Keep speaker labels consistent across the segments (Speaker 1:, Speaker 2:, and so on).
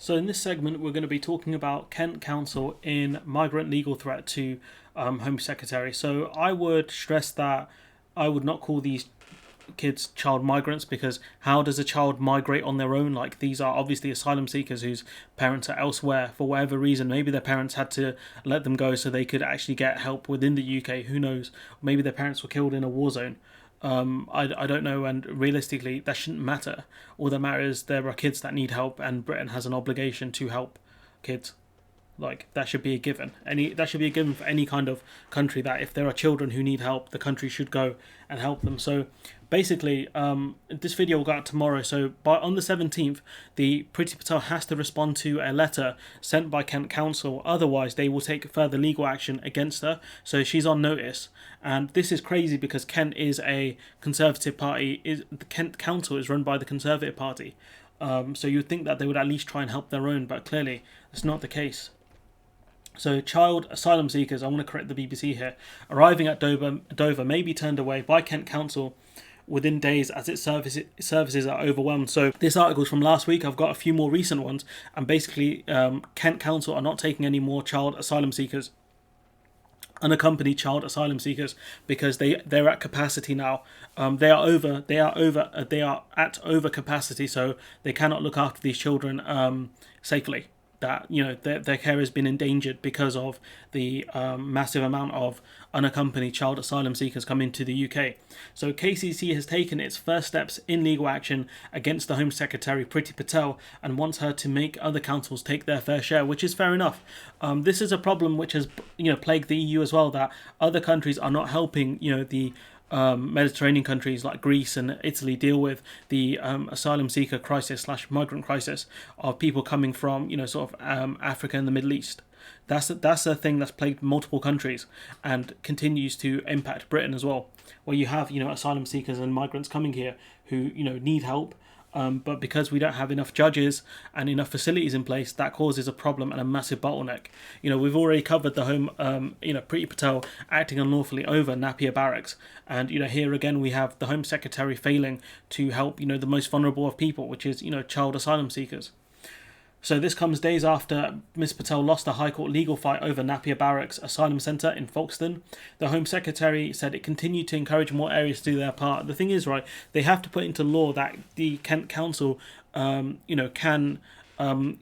Speaker 1: So in this segment, we're going to be talking about Kent Council in migrant legal threat to Home Secretary. So I would stress that I would not call these kids child migrants, because how does a child migrate on their own? Like, these are obviously asylum seekers whose parents are elsewhere for whatever reason. Maybe their parents had to let them go so they could actually get help within the UK. Who knows? Maybe their parents were killed in a war zone. I don't know, and realistically, that shouldn't matter. All that matters is there are kids that need help, and Britain has an obligation to help kids. Like, that should be a given. That should be a given for any kind of country, that if there are children who need help, the country should go and help them. So basically, this video will go out tomorrow. So on the 17th, the Priti Patel has to respond to a letter sent by Kent Council. Otherwise, they will take further legal action against her. So she's on notice. And this is crazy because Kent is a Conservative party. The Kent Council is run by the Conservative Party. So you'd think that they would at least try and help their own, but clearly that's not the case. So, child asylum seekers, I want to correct the BBC here, arriving at Dover may be turned away by Kent Council within days as its services are overwhelmed. So, this article is from last week. I've got a few more recent ones, and basically, Kent Council are not taking any more child asylum seekers, unaccompanied child asylum seekers, because they're at capacity now. They are at over capacity, so they cannot look after these children safely. That, you know, their care has been endangered because of the massive amount of unaccompanied child asylum seekers coming to the UK. So KCC has taken its first steps in legal action against the Home Secretary Priti Patel and wants her to make other councils take their fair share, which is fair enough. This is a problem which has, plagued the EU as well, that other countries are not helping, the Mediterranean countries like Greece and Italy deal with the asylum seeker crisis / migrant crisis of people coming from Africa and the Middle East. That's a thing that's plagued multiple countries and continues to impact Britain as well, where you have asylum seekers and migrants coming here who need help. But because we don't have enough judges and enough facilities in place, that causes a problem and a massive bottleneck. We've already covered the home, Priti Patel acting unlawfully over Napier Barracks. And, here again, we have the Home Secretary failing to help, the most vulnerable of people, which is, child asylum seekers. So this comes days after Ms Patel lost a High Court legal fight over Napier Barracks Asylum Centre in Folkestone. The Home Secretary said it continued to encourage more areas to do their part. The thing is, right, they have to put into law that the Kent Council, can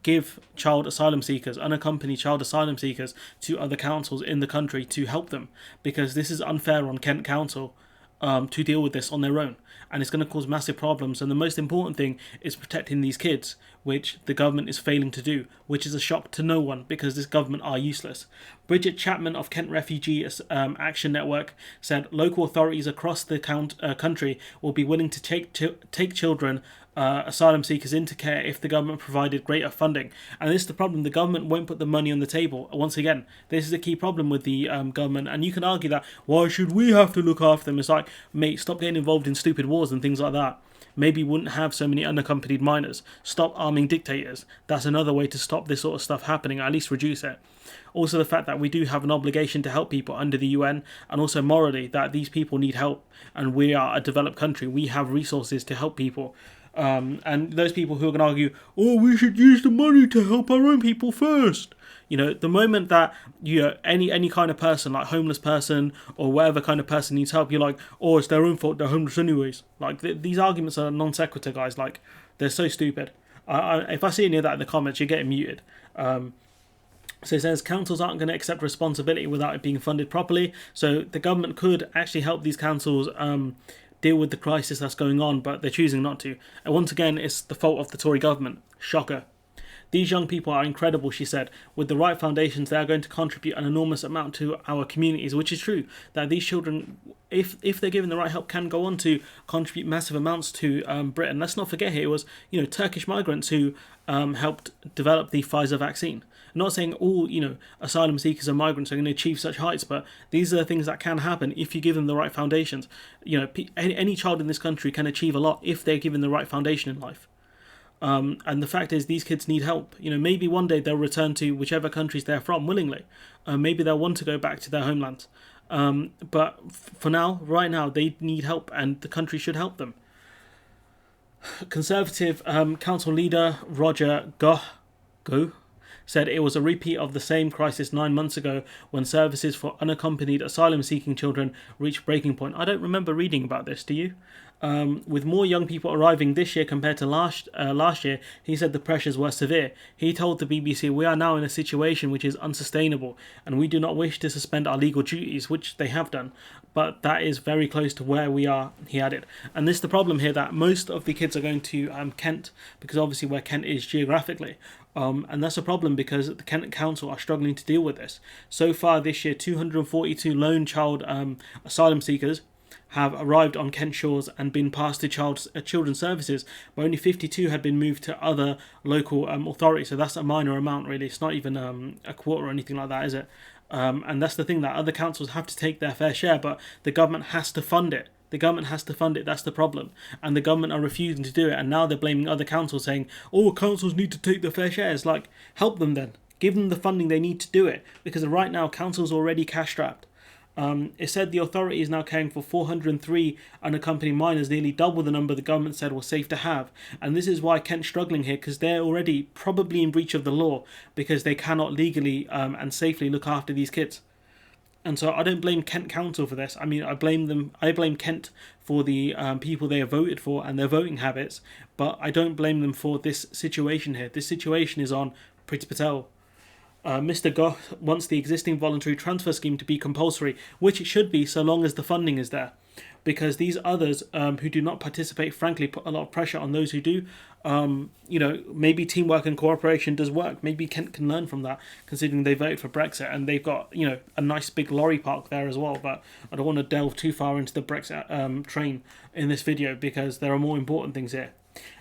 Speaker 1: give child asylum seekers, unaccompanied child asylum seekers, to other councils in the country to help them, because this is unfair on Kent Council to deal with this on their own, and it's going to cause massive problems. And the most important thing is protecting these kids, which the government is failing to do, which is a shock to no one because this government are useless. Bridget Chapman of Kent Refugee Action Network said local authorities across the country will be willing to take children, asylum seekers, into care if the government provided greater funding. And this is the problem: the government won't put the money on the table. Once again, this is a key problem with the government. And you can argue that, why should we have to look after them? It's like, mate, stop getting involved in stupid wars and things like that. Maybe wouldn't have so many unaccompanied minors. Stop arming dictators. That's another way to stop this sort of stuff happening, or at least reduce it. Also, the fact that we do have an obligation to help people under the UN, and also morally that these people need help, and we are a developed country. We have resources to help people. And those people who are going to argue, we should use the money to help our own people first. The moment that any kind of person, like homeless person or whatever kind of person needs help, you're like, it's their own fault, they're homeless anyways. Like, these arguments are non sequitur, guys. Like, they're so stupid. If I see any of that in the comments, you're getting muted. So it says councils aren't going to accept responsibility without it being funded properly. So the government could actually help these councils deal with the crisis that's going on, but they're choosing not to. And once again, it's the fault of the Tory government. Shocker. These young people are incredible, she said. With the right foundations, they are going to contribute an enormous amount to our communities, which is true. That these children, if they're given the right help, can go on to contribute massive amounts to Britain. Let's not forget here, it was Turkish migrants who helped develop the Pfizer vaccine. I'm not saying all asylum seekers and migrants are going to achieve such heights, but these are the things that can happen if you give them the right foundations. Any child in this country can achieve a lot if they're given the right foundation in life. And the fact is, these kids need help. Maybe one day they'll return to whichever countries they're from willingly. Maybe they'll want to go back to their homelands. But for now, right now, they need help, and the country should help them. Conservative council leader Roger Gough Go said it was a repeat of the same crisis 9 months ago when services for unaccompanied asylum-seeking children reached breaking point. I don't remember reading about this, do you? With more young people arriving this year compared to last year, he said the pressures were severe. He told the BBC, "We are now in a situation which is unsustainable, and we do not wish to suspend our legal duties," which they have done, but that is very close to where we are, he added. And this is the problem here, that most of the kids are going to Kent, because obviously where Kent is geographically. And that's a problem because the Kent Council are struggling to deal with this. So far this year, 242 lone child asylum seekers have arrived on Kent shores and been passed to children's services, but only 52 had been moved to other local authorities. So that's a minor amount, really. It's not even a quarter or anything like that, is it? And that's the thing, that other councils have to take their fair share, but the government has to fund it. The government has to fund it, that's the problem. And the government are refusing to do it, and now they're blaming other councils, saying, "Oh, councils need to take their fair share." It's like, help them then. Give them the funding they need to do it, because right now councils are already cash-strapped. It said the authority is now caring for 403 unaccompanied minors, nearly double the number the government said was safe to have. And this is why Kent's struggling here, because they're already probably in breach of the law, because they cannot legally and safely look after these kids. And so I don't blame Kent Council for this. I mean, I blame Kent for the people they have voted for and their voting habits, but I don't blame them for this situation here. This situation is on Priti Patel. Mr. Gough wants the existing voluntary transfer scheme to be compulsory, which it should be so long as the funding is there. Because these others who do not participate, frankly, put a lot of pressure on those who do. Maybe teamwork and cooperation does work. Maybe Kent can learn from that, considering they voted for Brexit and they've got, a nice big lorry park there as well. But I don't want to delve too far into the Brexit train in this video, because there are more important things here.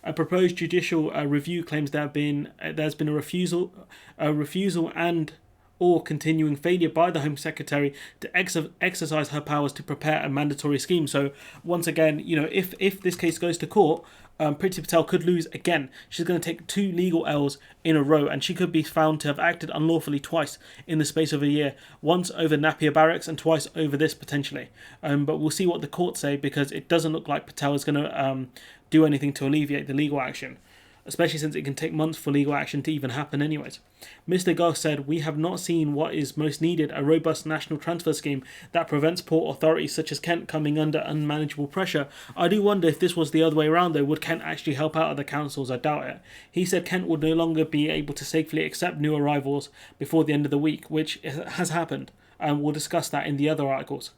Speaker 1: A proposed judicial review claims there's been a refusal and or continuing failure by the Home Secretary to exercise her powers to prepare a mandatory scheme. So once again, if this case goes to court, Priti Patel could lose again. She's going to take 2 legal L's in a row, and she could be found to have acted unlawfully twice in the space of a year. Once over Napier Barracks and twice over this, potentially. But we'll see what the courts say, because it doesn't look like Patel is going to do anything to alleviate the legal action, especially since it can take months for legal action to even happen anyways. Mr. Gough said, "We have not seen what is most needed, a robust national transfer scheme that prevents port authorities such as Kent coming under unmanageable pressure." I do wonder if this was the other way around though. Would Kent actually help out other councils? I doubt it. He said Kent would no longer be able to safely accept new arrivals before the end of the week, which has happened, and we'll discuss that in the other articles.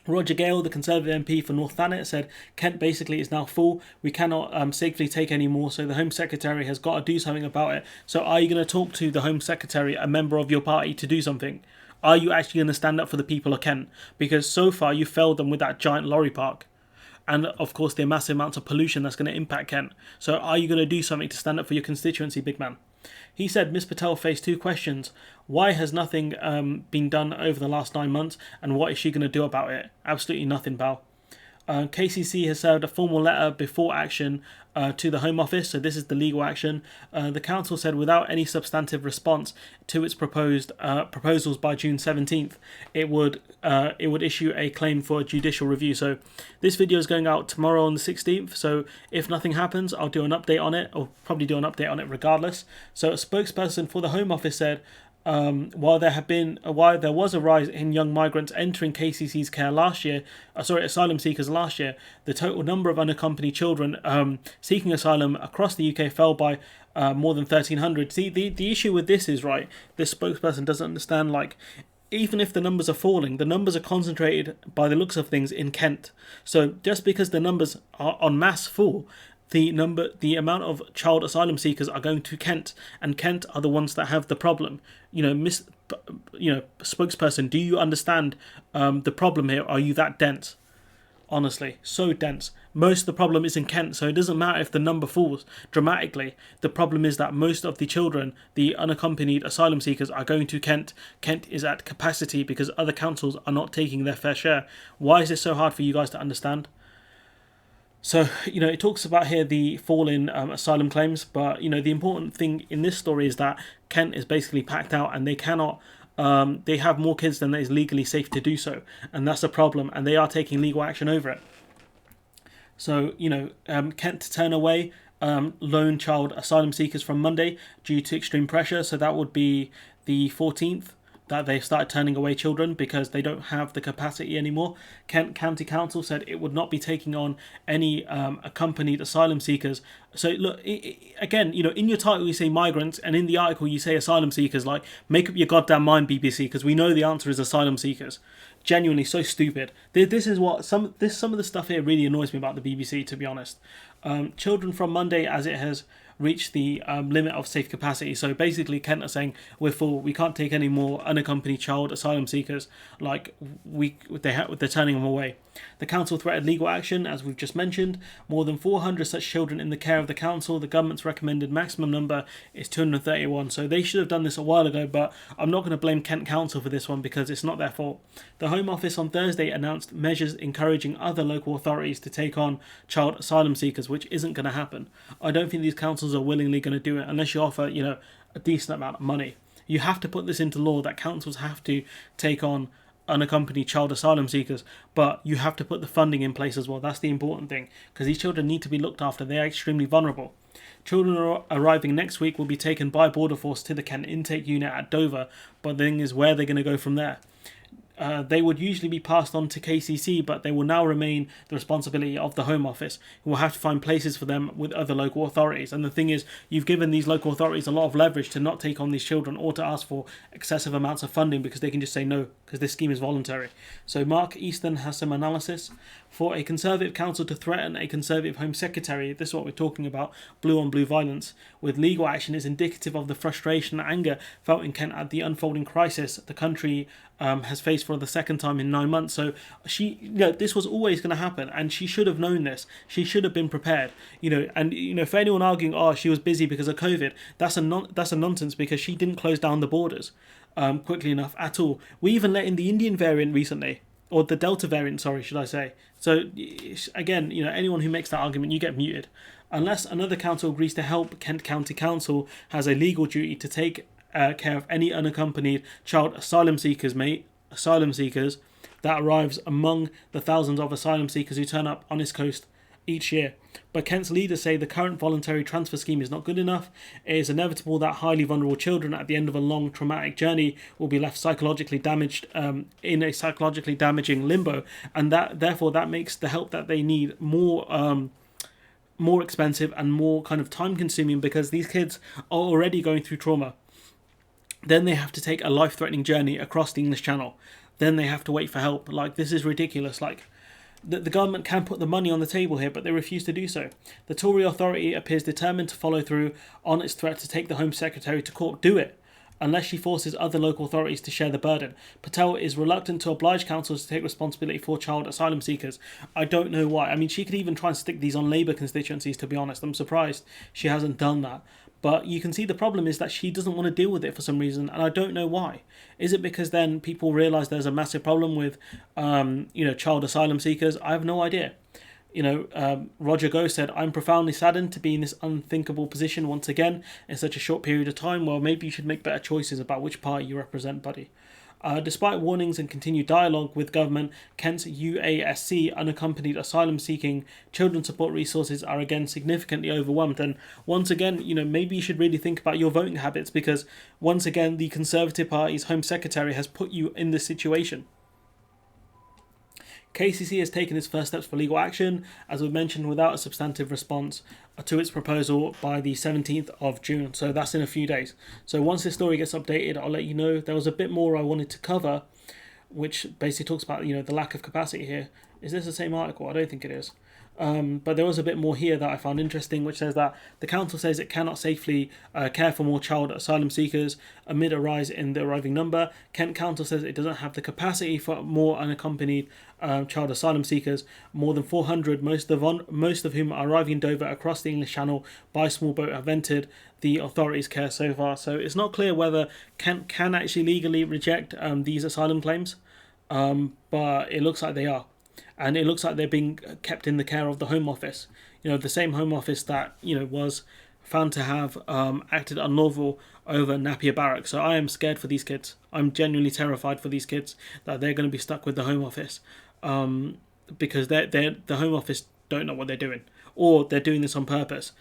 Speaker 1: Roger Gale, the Conservative MP for North Thanet, said Kent basically is now full. We cannot safely take any more, so the Home Secretary has got to do something about it. So are you going to talk to the Home Secretary, a member of your party, to do something? Are you actually going to stand up for the people of Kent? Because so far you failed them with that giant lorry park. And of course the massive amounts of pollution that's going to impact Kent. So are you going to do something to stand up for your constituency, big man? He said Ms. Patel faced 2 questions. Why has nothing been done over the last 9 months, and what is she going to do about it? Absolutely nothing, pal. KCC has served a formal letter before action to the Home Office, so this is the legal action. The council said without any substantive response to its proposals by June 17th, it would issue a claim for a judicial review. So this video is going out tomorrow on the 16th, so if nothing happens, I'll do an update on it, or probably do an update on it regardless. So a spokesperson for the Home Office said, while there was a rise in young migrants entering KCC's care last year, asylum seekers last year, the total number of unaccompanied children seeking asylum across the UK fell by more than 1,300. See, the issue with this is, right, this spokesperson doesn't understand, like, even if the numbers are falling, the numbers are concentrated by the looks of things in Kent. So just because the numbers are en masse fall, the amount of child asylum seekers are going to Kent, and Kent are the ones that have the problem. Spokesperson, do you understand the problem here? Are you that dense? Honestly, so dense. Most of the problem is in Kent, so it doesn't matter if the number falls dramatically. The problem is that most of the children, the unaccompanied asylum seekers, are going to Kent. Kent is at capacity because other councils are not taking their fair share. Why is this so hard for you guys to understand? So, it talks about here the fall in asylum claims, but, the important thing in this story is that Kent is basically packed out, and they cannot, they have more kids than it is legally safe to do so, and that's a problem, and they are taking legal action over it. So, Kent to turn away lone child asylum seekers from Monday due to extreme pressure. So that would be the 14th that they started turning away children because they don't have the capacity anymore. Kent County Council said it would not be taking on any accompanied asylum seekers. So look, again, in your title you say migrants, and in the article you say asylum seekers. Like, make up your goddamn mind, BBC, because we know the answer is asylum seekers. Genuinely so stupid. This is what some of the stuff here really annoys me about the BBC, to be honest. Children from Monday, as it has reach the limit of safe capacity. So basically Kent are saying we're full, we can't take any more unaccompanied child asylum seekers, like they're turning them away. The council threatened legal action, as we've just mentioned. More than 400 such children in the care of the council. The government's recommended maximum number is 231, so they should have done this a while ago, but I'm not going to blame Kent Council for this one because it's not their fault. The Home Office on Thursday announced measures encouraging other local authorities to take on child asylum seekers, which isn't going to happen. I don't think these councils are willingly going to do it unless you offer, a decent amount of money. You have to put this into law that councils have to take on unaccompanied child asylum seekers, but you have to put the funding in place as well. That's the important thing, because these children need to be looked after. They are extremely vulnerable. Children arriving next week will be taken by Border Force to the Kent intake unit at Dover, but the thing is, where they're going to go from there. They would usually be passed on to KCC, but they will now remain the responsibility of the Home Office, who will have to find places for them with other local authorities. And the thing is, you've given these local authorities a lot of leverage to not take on these children or to ask for excessive amounts of funding, because they can just say no, because this scheme is voluntary. So Mark Easton has some analysis. For a Conservative council to threaten a Conservative Home Secretary, this is what we're talking about, blue on blue violence, with legal action is indicative of the frustration and anger felt in Kent at the unfolding crisis the country has faced for the second time in 9 months. So this was always going to happen, and she should have known this. She should have been prepared. For anyone arguing, she was busy because of COVID, that's a nonsense, because she didn't close down the borders quickly enough at all. We even let in the Indian variant recently, or the Delta variant, sorry, should I say. So again, anyone who makes that argument, you get muted. Unless another council agrees to help, Kent County Council has a legal duty to take care of any unaccompanied child asylum seekers that arrives among the thousands of asylum seekers who turn up on its coast each year. But Kent's leaders say the current voluntary transfer scheme is not good enough. It is inevitable that highly vulnerable children at the end of a long traumatic journey will be left psychologically damaged in a psychologically damaging limbo, and that makes the help that they need more expensive and more kind of time consuming, because these kids are already going through trauma. Then they have to take a life-threatening journey across the English Channel. Then they have to wait for help. Like, this is ridiculous. Like, the government can put the money on the table here, but they refuse to do so. The Tory authority appears determined to follow through on its threat to take the Home Secretary to court. Do it, unless she forces other local authorities to share the burden. Patel is reluctant to oblige councils to take responsibility for child asylum seekers. I don't know why. I mean, she could even try and stick these on Labour constituencies, to be honest. I'm surprised she hasn't done that. But you can see the problem is that she doesn't want to deal with it for some reason, and I don't know why. Is it because then people realise there's a massive problem with, child asylum seekers? I have no idea. Roger Goh said, "I'm profoundly saddened to be in this unthinkable position once again in such a short period of time." Well, maybe you should make better choices about which party you represent, buddy. Despite warnings and continued dialogue with government, Kent's UASC unaccompanied asylum seeking children support resources are again significantly overwhelmed. And once again, maybe you should really think about your voting habits, because once again, the Conservative Party's Home Secretary has put you in this situation. KCC has taken its first steps for legal action, as we mentioned, without a substantive response to its proposal by the 17th of June. So that's in a few days. So once this story gets updated, I'll let you know. There was a bit more I wanted to cover, which basically talks about, the lack of capacity here. Is this the same article? I don't think it is. But there was a bit more here that I found interesting, which says that the council says it cannot safely care for more child asylum seekers amid a rise in the arriving number. Kent Council says it doesn't have the capacity for more unaccompanied child asylum seekers. More than 400, most of whom are arriving in Dover across the English Channel by small boat, have entered the authorities' care so far. So it's not clear whether Kent can actually legally reject these asylum claims, but it looks like they are. And it looks like they're being kept in the care of the Home Office. The same Home Office that, was found to have acted unlawful over Napier Barracks. So I am scared for these kids. I'm genuinely terrified for these kids that they're going to be stuck with the Home Office, because the Home Office don't know what they're doing, or they're doing this on purpose.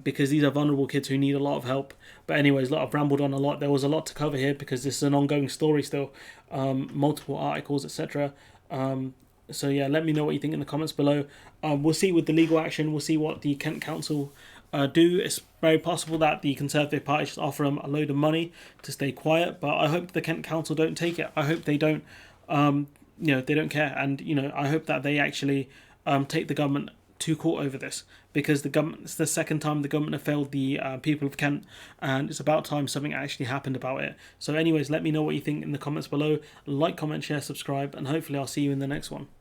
Speaker 1: because these are vulnerable kids who need a lot of help. But anyways, I've rambled on a lot. There was a lot to cover here because this is an ongoing story still, multiple articles, etc. So yeah, let me know what you think in the comments below. We'll see with the legal action. We'll see what the Kent Council do. It's very possible that the Conservative Party just offer them a load of money to stay quiet. But I hope the Kent Council don't take it. I hope they don't. They don't care, and I hope that they actually take the government to court over this, because the government, it's the second time the government have failed the people of Kent, and it's about time something actually happened about it. So anyways, let me know what you think in the comments below. Like, comment, share, subscribe, and hopefully I'll see you in the next one.